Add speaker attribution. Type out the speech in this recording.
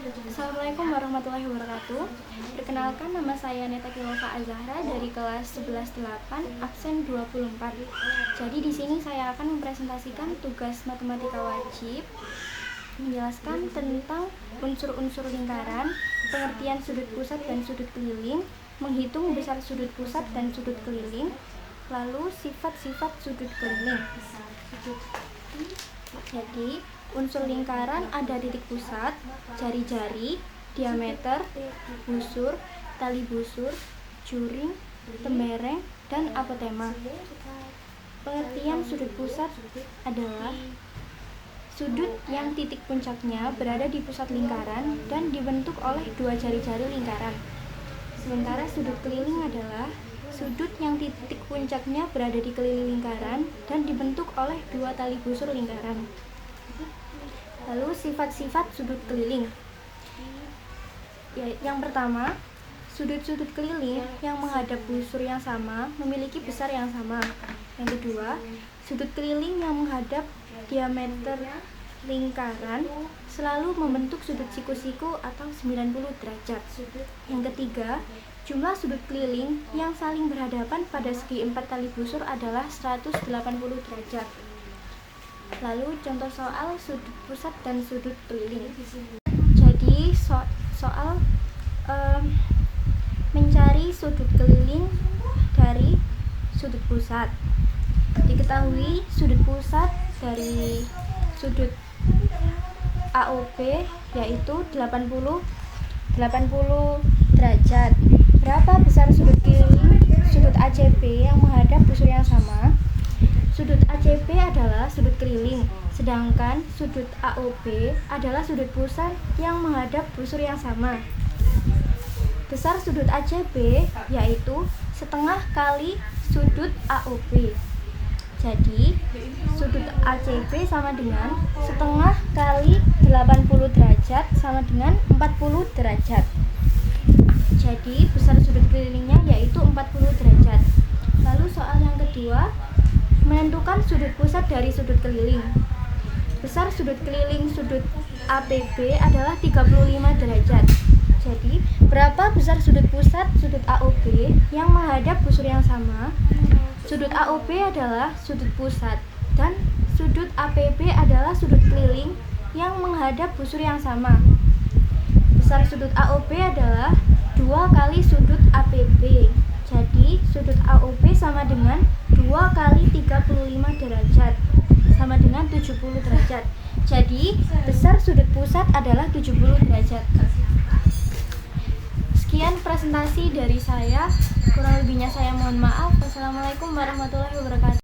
Speaker 1: Assalamualaikum warahmatullahi wabarakatuh. Perkenalkan, nama saya Neta Kilova Azahra dari kelas 11-8 absen 24. Jadi di sini saya akan mempresentasikan tugas matematika wajib, menjelaskan tentang unsur-unsur lingkaran, pengertian sudut pusat dan sudut keliling, menghitung besar sudut pusat dan sudut keliling, lalu sifat-sifat sudut keliling. Jadi, unsur lingkaran ada titik pusat, jari-jari, diameter, busur, tali busur, juring, tembereng, dan apotema. Pengertian sudut pusat adalah sudut yang titik puncaknya berada di pusat lingkaran dan dibentuk oleh dua jari-jari lingkaran. Sementara sudut keliling adalah sudut yang titik puncaknya berada di keliling lingkaran dan dibentuk oleh dua tali busur lingkaran. Lalu sifat-sifat sudut keliling. Yang pertama, sudut-sudut keliling yang menghadap busur yang sama memiliki besar yang sama. Yang kedua, sudut keliling yang menghadap diameter lingkaran selalu membentuk sudut siku-siku atau 90 derajat. Yang ketiga, jumlah sudut keliling yang saling berhadapan pada segi 4 tali busur adalah 180 derajat. Lalu contoh soal sudut pusat dan sudut keliling. Jadi soal mencari sudut keliling dari sudut pusat. Diketahui sudut pusat dari sudut AOB yaitu 80 derajat. Berapa besar sudut keliling sudut ACB yang menghadap busur yang sama? Sudut ACB adalah sudut keliling, sedangkan sudut AOB adalah sudut pusat yang menghadap busur yang sama. Besar sudut ACB yaitu setengah kali sudut AOB. Jadi, sudut ACB sama dengan setengah kali 80 derajat sama dengan 40 derajat. Jadi, besar sudut kelilingnya yaitu 40 derajat. Lalu soal yang kedua, menentukan sudut pusat dari sudut keliling. Besar sudut keliling sudut APB adalah 35 derajat. Jadi, berapa besar sudut pusat sudut AOB yang menghadap busur yang sama? Sudut AOB adalah sudut pusat dan sudut APB adalah sudut keliling yang menghadap busur yang sama. Besar sudut AOB adalah 2 kali sudut APB. Jadi, sudut AOB sama dengan 2 kali 35 derajat sama dengan 70 derajat. Jadi, besar sudut pusat adalah 70 derajat. Sekian presentasi dari saya. Kurang lebihnya saya mohon maaf. Wassalamualaikum warahmatullahi wabarakatuh.